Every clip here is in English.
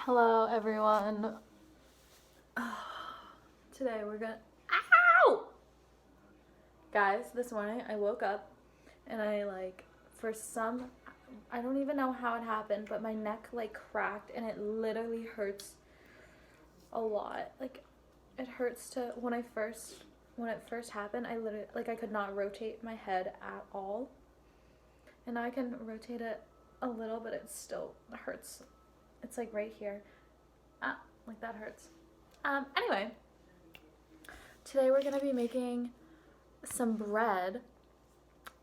Hello everyone. Today we're gonna Ow! Guys, this morning I woke up and I don't even know how it happened, but my neck cracked and it literally hurts a lot. It hurts to when it first happened, I literally I could not rotate my head at all. And now I can rotate it a little, but it still hurts. It's right here. That hurts. Anyway, today we're gonna be making some bread,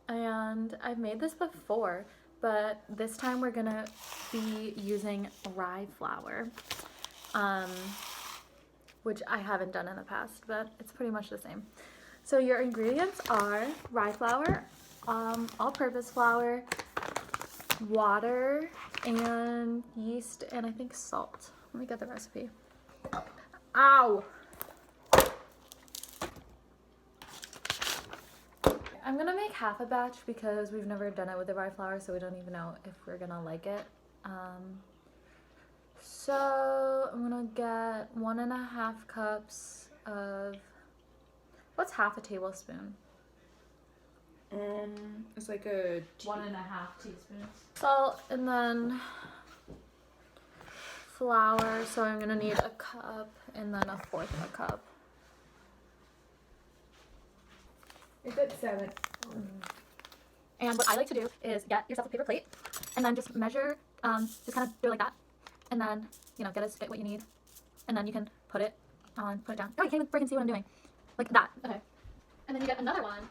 and I've made this before, but this time we're gonna be using rye flour, which I haven't done in the past, but it's pretty much the same. So your ingredients are rye flour, all-purpose flour, water, and yeast, and I think salt. Let me get the recipe. Ow! I'm gonna make half a batch because we've never done it with the rye flour, so we don't even know if we're gonna like it. So I'm gonna get 1.5 cups of, what's half a tablespoon? It's like a 1.5 teaspoons. Salt, and then flour, so I'm gonna need a cup and then 1/4 of a cup. It's at 7. And what I like to do is get yourself a paper plate and then just measure, just kind of do it like that, and then get what you need, and then you can put it down. Oh, you can't even freaking see what I'm doing, like that. Okay, and then you get another one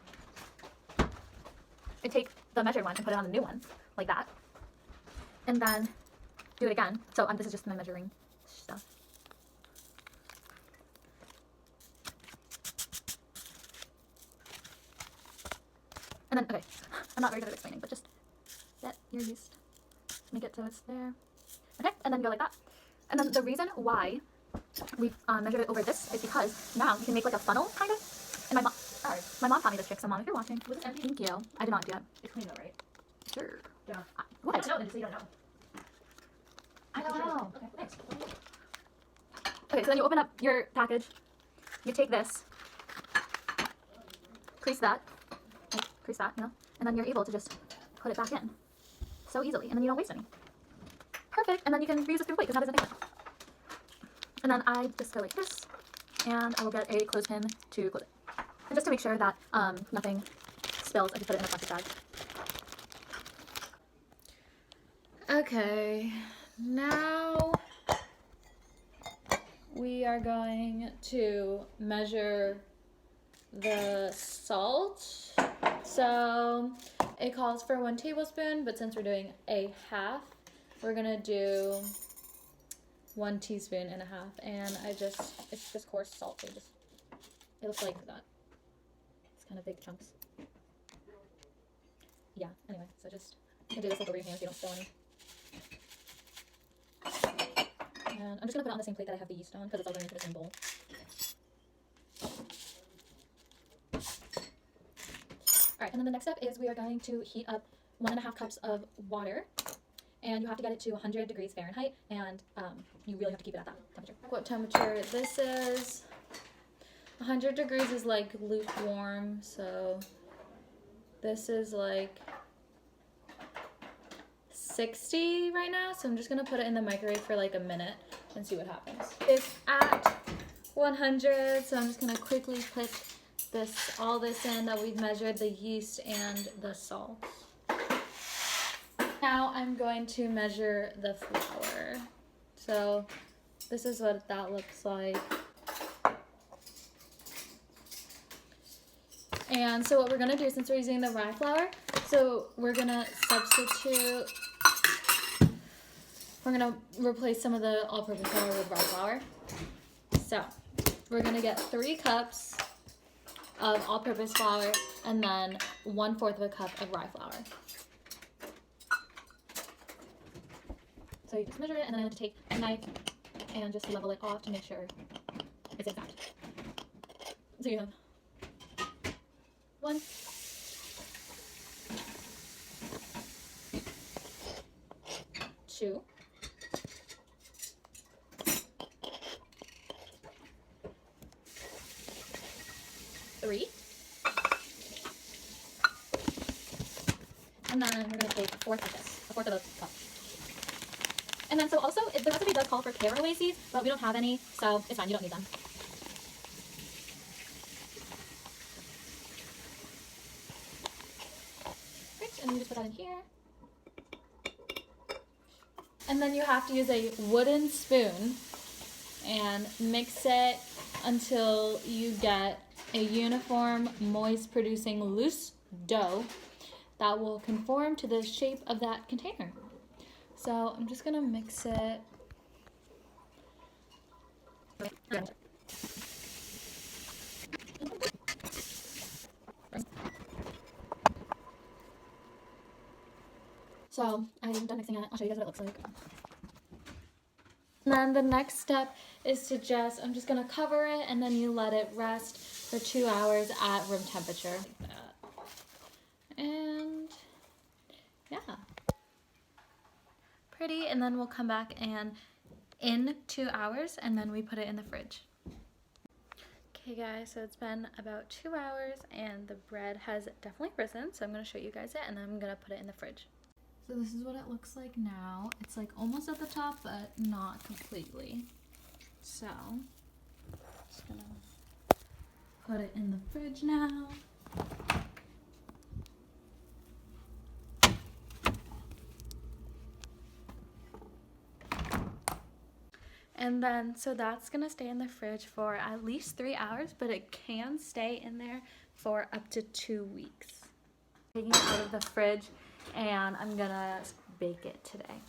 and take the measured one and put it on the new one, like that, and then do it again. So this is just my measuring stuff. And then, okay, I'm not very good at explaining, but just get your yeast, make it so it's there. Okay, and then go like that. And then the reason why we measured it over this is because now you can make like a funnel, kind of. And my mom taught me this trick, so Mom, if you're watching, was this empty? Thank you. I did not do it. It's clean though, right? Sure. Yeah. What? No, then just say you don't know. I don't know. Okay, thanks. Okay, so then you open up your package, you take this, crease that, and then you're able to just put it back in so easily, and then you don't waste any. Perfect, and then you can reuse this paper plate because now there's nothing left. And then I just go like this, and I will get a clothespin to close it. And just to make sure that nothing spills, I just put it in a plastic bag. Okay, now we are going to measure the salt. So it calls for 1 tablespoon, but since we're doing a half, we're gonna do 1.5 teaspoons. And it's just coarse salt. It looks like that. It's kind of big chunks. Yeah, anyway, so just you can do this over your hands so you don't spill any. And I'm just gonna put it on the same plate that I have the yeast on because it's all going into the same bowl. Alright, and then the next step is we are going to heat up 1.5 cups of water. And you have to get it to 100 degrees Fahrenheit, and you really have to keep it at that temperature. What temperature this is? 100 degrees is like lukewarm, so this is like 60 right now, so I'm just gonna put it in the microwave for like a minute and see what happens. It's at 100, so I'm just gonna quickly put all this in that we've measured, the yeast and the salt. Now I'm going to measure the flour. So this is what that looks like. And so what we're gonna do, since we're using the rye flour, so we're gonna replace some of the all-purpose flour with rye flour. So we're gonna get 3 cups of all-purpose flour and then 1/4 of a cup of rye flour. So you just measure it, and then I have to take a knife and just level it off to make sure it's exact. So you have 1, 2, 3. And then we're going to take a fourth of this, a fourth of a cup. And then so also, the recipe does call for caraway seeds, but we don't have any, so it's fine, you don't need them. Great, and then you just put that in here. And then you have to use a wooden spoon and mix it until you get a uniform, moist producing loose dough that will conform to the shape of that container. So I'm just gonna mix it. So I'm done mixing it. I'll show you guys what it looks like. And then the next step is to I'm just gonna cover it and then you let it rest for 2 hours at room temperature. Like that. And yeah. Pretty, and then we'll come back and in 2 hours and then we put it in the fridge. Okay guys, so it's been about 2 hours and the bread has definitely risen, so I'm going to show you guys it and then I'm going to put it in the fridge. So this is what it looks like now. It's like almost at the top but not completely. So just going to put it in the fridge now. And then, so that's gonna stay in the fridge for at least 3 hours, but it can stay in there for up to 2 weeks. Taking it out of the fridge, and I'm gonna bake it today.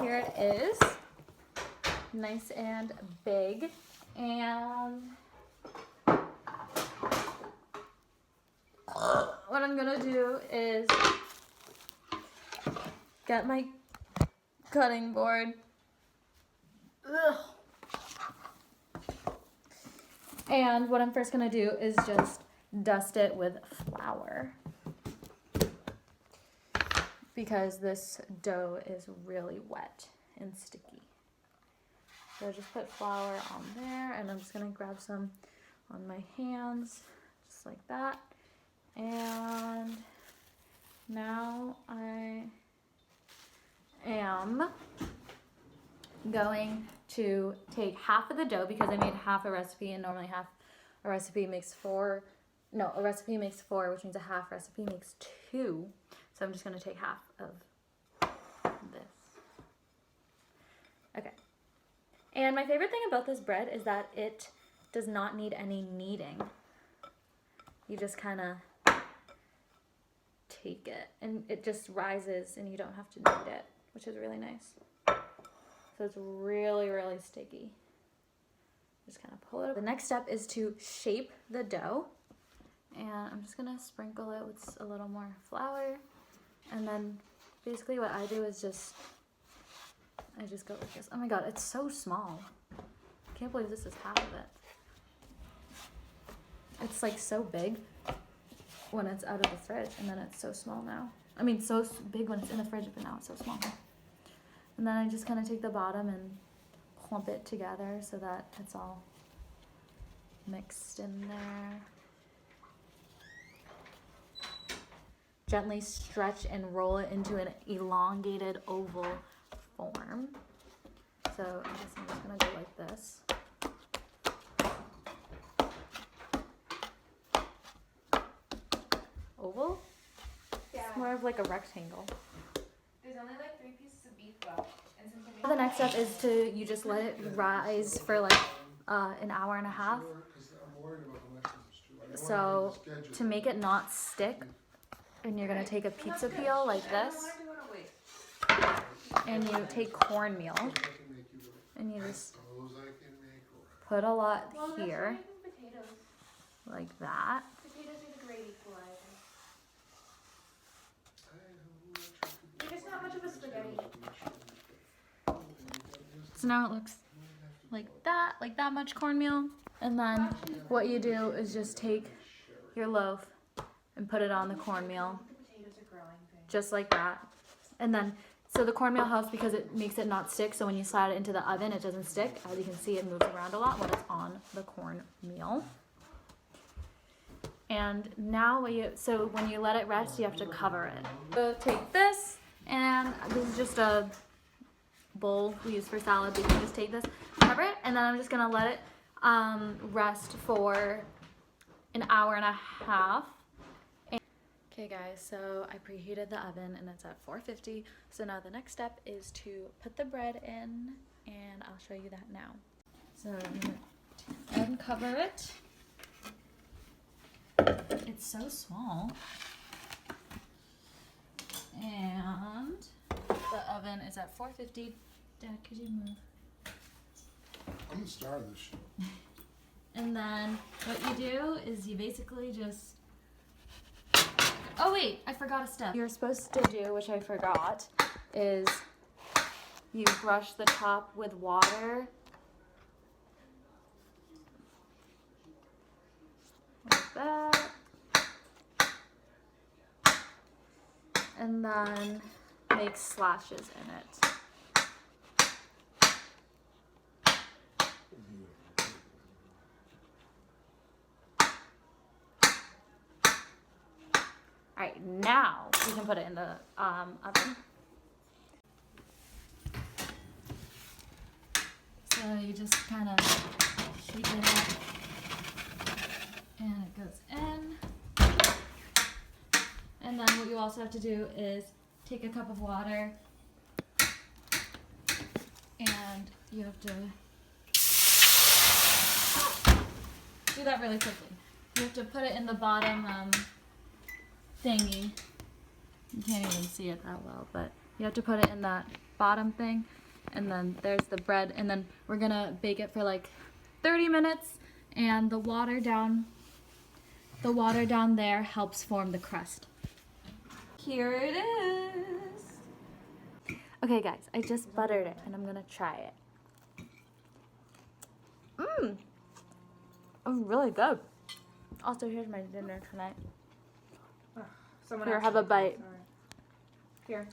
Here it is, nice and big, and what I'm gonna do is get my cutting board. Ugh. And what I'm first gonna do is just dust it with flour because this dough is really wet and sticky. So I just put flour on there and I'm just gonna grab some on my hands just like that. And now I am going to take half of the dough because I made half a recipe and normally half a recipe makes 4. No, a recipe makes 4, which means a half recipe makes 2. So I'm just going to take half of this. Okay. And my favorite thing about this bread is that it does not need any kneading. You just kind of take it and it just rises and you don't have to knead it, which is really nice. So it's really, really sticky. Just kind of pull it. The next step is to shape the dough. And I'm just gonna sprinkle it with a little more flour. And then basically what I do is I just go like this. Oh my God, it's so small. I can't believe this is half of it. It's like so big when it's out of the fridge and then it's so small now. I mean, so big when it's in the fridge, but now it's so small. And then I just kind of take the bottom and clump it together so that it's all mixed in there. Gently stretch and roll it into an elongated oval form. So I guess I'm just gonna go like this. Oval? Yeah. It's more of like a rectangle. There's only like 3 pieces of beef left. And since The next step is you just let it rise for like an hour and a half. So to make it not stick, and you're gonna take a pizza peel like this, and you take cornmeal, and you just put a lot here, like that. Potatoes are the great equalizer. They're just not much of a spaghetti. So now it looks like that much cornmeal. And then what you do is just take your loaf and put it on the cornmeal, just like that. And then, so the cornmeal helps because it makes it not stick. So when you slide it into the oven, it doesn't stick. As you can see, it moves around a lot when it's on the cornmeal. And now so when you let it rest, you have to cover it. So take this, and this is just a bowl we use for salad. You can just take this, cover it, and then I'm just gonna let it rest for an hour and a half. Okay guys, so I preheated the oven and it's at 450. So now the next step is to put the bread in, and I'll show you that now. So I'm gonna uncover it. It's so small. And the oven is at 450. Dad, could you move? I'm the star of this show. And then what you do is you basically just... Oh wait, I forgot a step. You're supposed to do, which I forgot, is you brush the top with water. Like that. And then make slashes in it. Alright, now we can put it in the oven. So you just kind of shake it up and it goes in. And then what you also have to do is take a cup of water and you have to do that really quickly. You have to put it in the bottom thingy. You can't even see it that well, but you have to put it in that bottom thing, and then there's the bread, and then we're gonna bake it for like 30 minutes, and the water down there helps form the crust. Here it is. Okay guys, I just buttered it and I'm gonna try it. Oh, really good. Also, here's my dinner tonight. Someone Here, else have a should- bite. Sorry. Here.